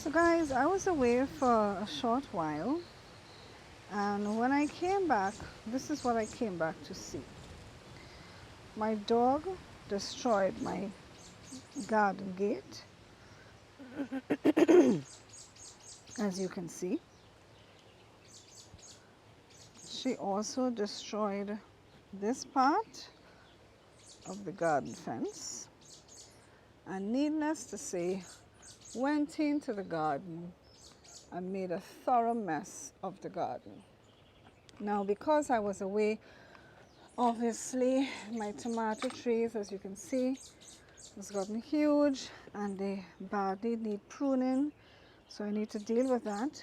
So guys, I was away for a short while, and when I came back, this is what I came back to see. My dog destroyed my garden gate, as you can see. She also destroyed this part of the garden fence, and needless to say, went into the garden and made a thorough mess of the garden. Now, because I was away, obviously my tomato trees, as you can see, has gotten huge and they badly need pruning, so I need to deal with that.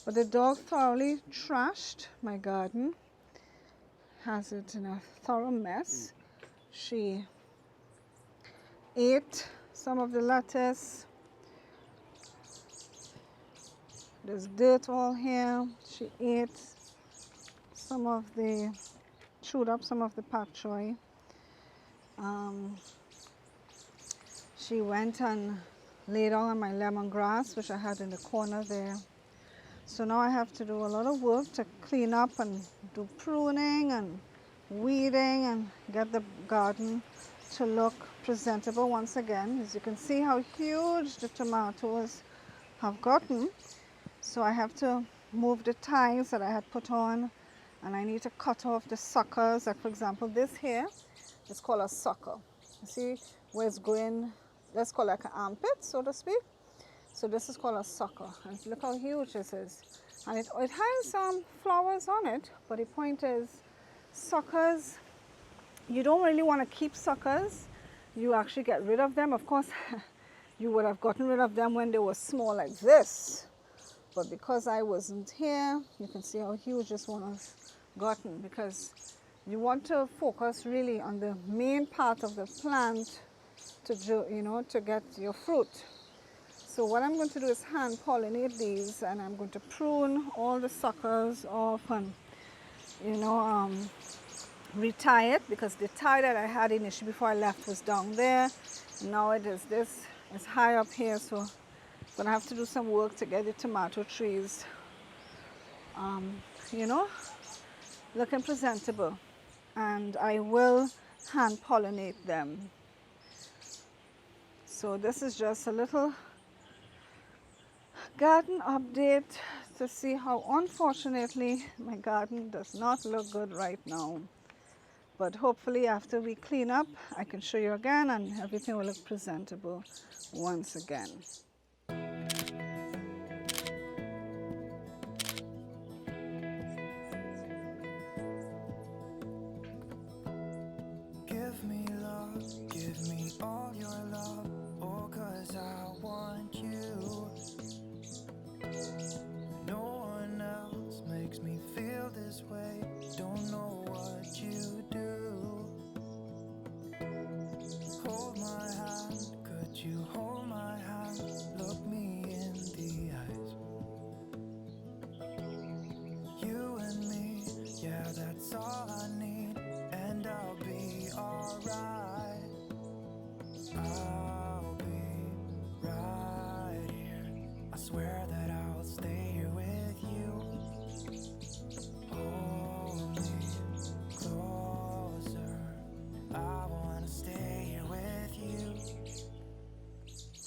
But the dog thoroughly trashed my garden, has it in a thorough mess. She ate some of the lettuce. There's dirt all here. She ate some of the, chewed up some of the pak choi. She went and laid down on my lemongrass, which I had in the corner there. So now I have to do a lot of work to clean up and do pruning and weeding and get the garden to look presentable once again. As you can see how huge the tomatoes have gotten. So I have to move the ties that I had put on, and I need to cut off the suckers. Like for example, this here is called a sucker. You see where it's going, let's call it like an armpit, so to speak. So this is called a sucker, and look how huge this is. And it has flowers on it, but the point is, suckers, you don't really want to keep suckers. You actually get rid of them. Of course, you would have gotten rid of them when they were small like this. But because I wasn't here, you can see how huge this one has gotten, because you want to focus really on the main part of the plant to to get your fruit. So what I'm going to do is hand pollinate these, and I'm going to prune all the suckers off and retie it, because the tie that I had initially before I left was down there. Now this is high up here, so I'm going to have to do some work to get the tomato trees looking presentable, and I will hand pollinate them. So this is just a little garden update to see how unfortunately my garden does not look good right now. But hopefully after we clean up, I can show you again and everything will look presentable once again. Give me love, give me all your love, oh, 'cause I want you. No one else makes me feel this way, don't know what you do. Hold my hand, could you hold my hand, look me in the eyes. You and me, yeah, that's all I need, and I'll be alright. I'll be right here, I swear that I'll stay here with you. Hold me closer, I wanna stay here with you.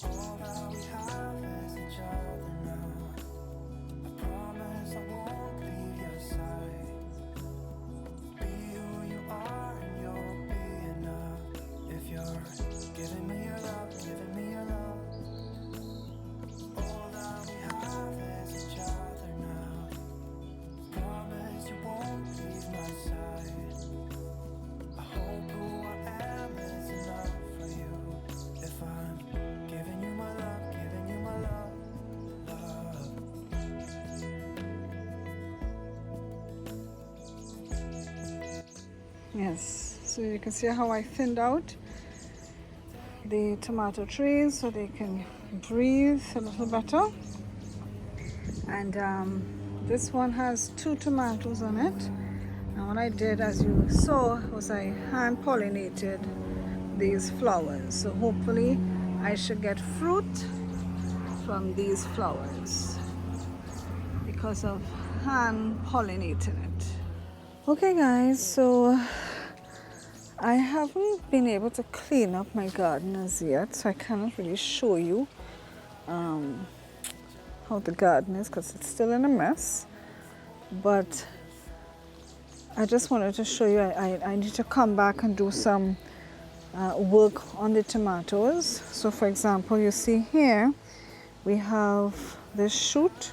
All that we have is each other now, I promise I won't leave your side. Be who you are and you'll be enough, if you're giving me your love, giving me your love. All that we have is each other now, promise you won't leave my side. I hope who I am is enough for you, if I'm giving you my love, giving you my love, love. Yes, so you can see how I thinned out the tomato trees so they can breathe a little better. And this one has 2 tomatoes on it. And what I did, as you saw, was I hand pollinated these flowers. So hopefully I should get fruit from these flowers because of hand pollinating it. Okay guys, so I haven't been able to clean up my garden as yet, so I cannot really show you how the garden is because it's still in a mess. But I just wanted to show you I need to come back and do some work on the tomatoes. So for example, you see here we have this shoot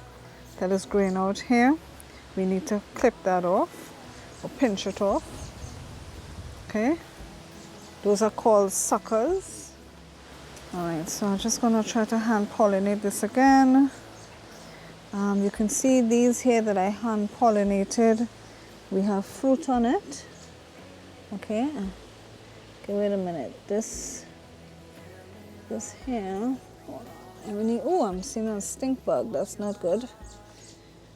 that is growing out here. We need to clip that off or pinch it off. Okay, those are called suckers. All right, so I'm just gonna try to hand pollinate this again. You can see these here that I hand pollinated. We have fruit on it. Okay, wait a minute. This here. Oh, I'm seeing a stink bug. That's not good.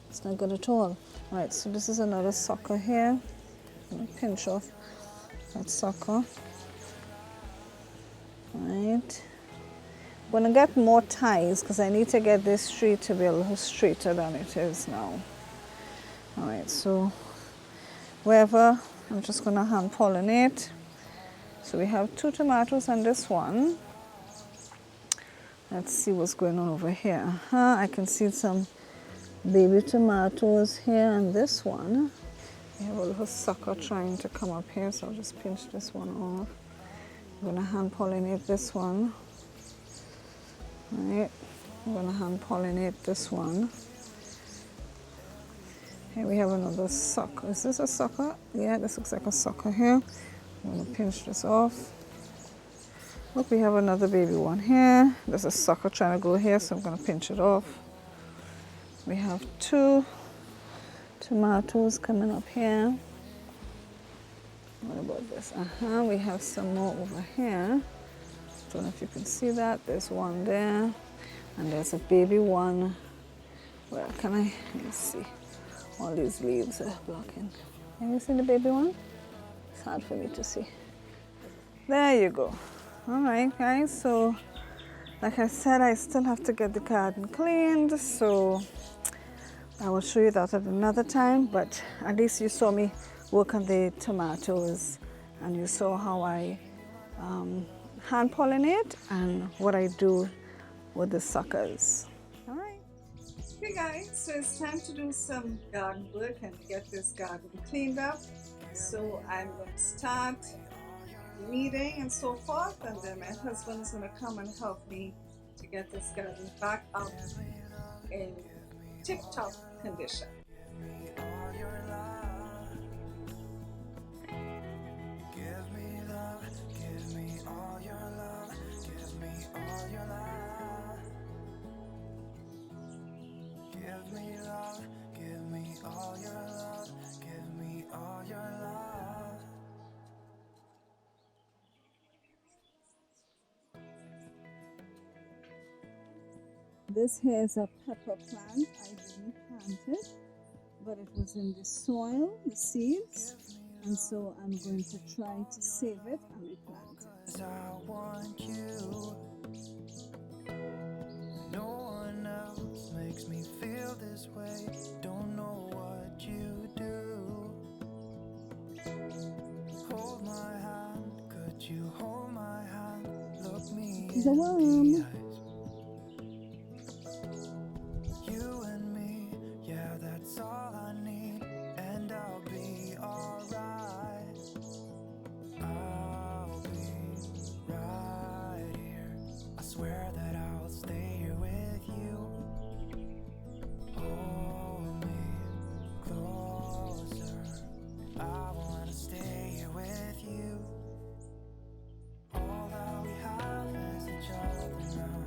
It's not good at all. All right, so this is another sucker here. I'm gonna pinch off that sucker. Right. I'm gonna get more ties because I need to get this tree to be a little straighter than it is now. All right, so wherever, I'm just gonna hand pollinate. So we have 2 tomatoes on this one. Let's see what's going on over here. I can see some baby tomatoes here on this one. We have a little sucker trying to come up here, so I'll just pinch this one off. I'm gonna hand pollinate this one. Right, I'm gonna hand pollinate this one. Here we have another sucker. Is this a sucker? Yeah, this looks like a sucker here. I'm gonna pinch this off. Look, we have another baby one here. There's a sucker trying to go here, so I'm gonna pinch it off. We have 2 tomatoes coming up here. What about this? We have some more over here. Don't know if you can see that. There's one there, and there's a baby one. Where can I? Let me see. All these leaves are blocking. Can you see the baby one? It's hard for me to see. There you go. All right, guys. So, like I said, I still have to get the garden cleaned. So, I will show you that at another time. But at least you saw me work on the tomatoes, and you saw how I hand pollinate and what I do with the suckers. All right. Okay guys, so it's time to do some garden work and get this garden cleaned up. So I'm going to start weeding and so forth, and then my husband is going to come and help me to get this garden back up in tip-top condition. This here is a pepper plant. I didn't plant it, but it was in the soil, the seeds, and so I'm going to try to save it and replant it. I want you. No one else makes me feel this way. Don't know what you do. Hold my hand. Could you hold my hand? Look me It's a in worm. the eyes. You and me, yeah, that's all I need, and I'll be alright. I'll be right here. I swear that I'll stay here with you. Hold me closer. I wanna stay here with you. All that we have is each other now.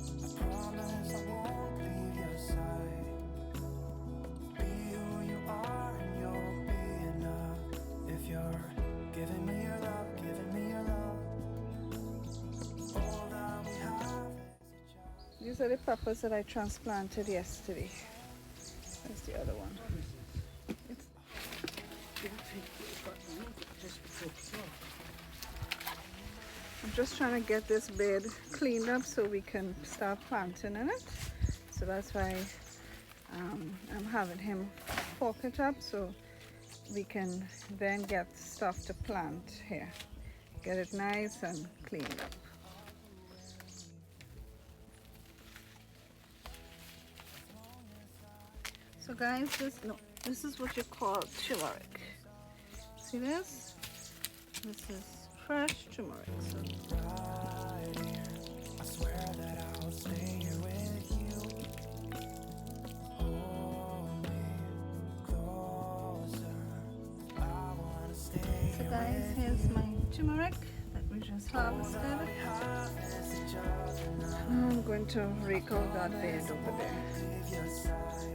I promise I won't leave your side. Be who you are and you'll be enough. If you're giving me your love, giving me your love. All that we have is each other. These are the peppers that I transplanted yesterday. That's the other one. I'm just trying to get this bed cleaned up so we can start planting in it. So that's why I'm having him fork it up so we can then get stuff to plant here. Get it nice and cleaned up. So guys, this is what you call turmeric. See this? This is fresh turmeric. So Right here, I swear that I'll stay here with you. Hold me closer. I wanna stay So here guys, with here's my turmeric that we just harvested. each other now. I'm going to rake out that bed over there. Leave your side.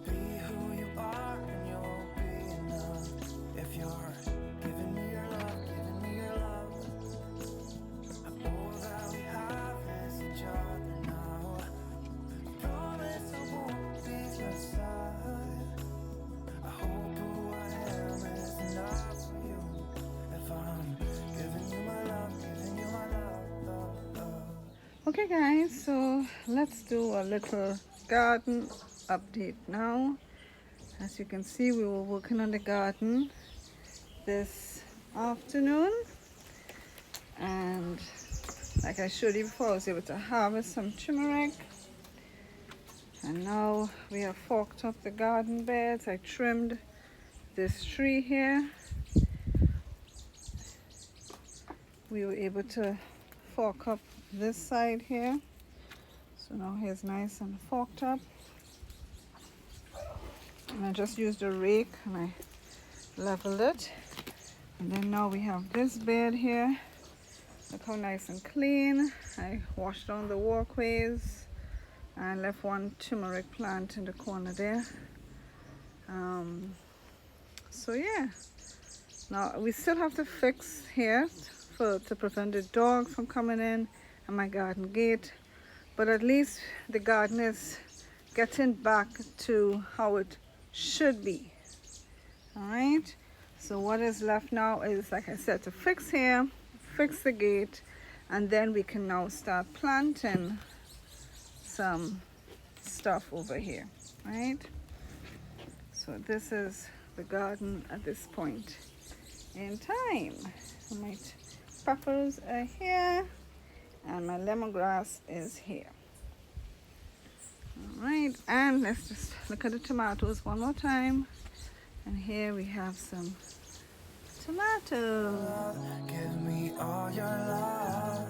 Be who you are and you'll be enough. If you're giving me your love, giving me your love. All that we have is each other now. Promise I won't leave your side. I hope who I am is enough for you. If I'm giving you my love, giving you my love. Okay guys, so let's do a little garden update now. As you can see, we were working on the garden this afternoon, and like I showed you before, I was able to harvest some turmeric, and now we have forked up the garden beds. I trimmed this tree here. We were able to fork up this side here, so now here's nice and forked up, and I just used a rake and I leveled it. And then now we have this bed here. Look how nice and clean. I washed down the walkways and left one turmeric plant in the corner there. So yeah, now we still have to fix here to prevent the dogs from coming in and my garden gate, but at least the garden is getting back to how it should be. All right, so what is left now is, like I said, to fix here, fix the gate, and then we can now start planting some stuff over here. Right, so this is the garden at this point in time. My peppers are here and my lemongrass is here. All right, and let's just look at the tomatoes one more time. And here we have some tomatoes. Give me all your love.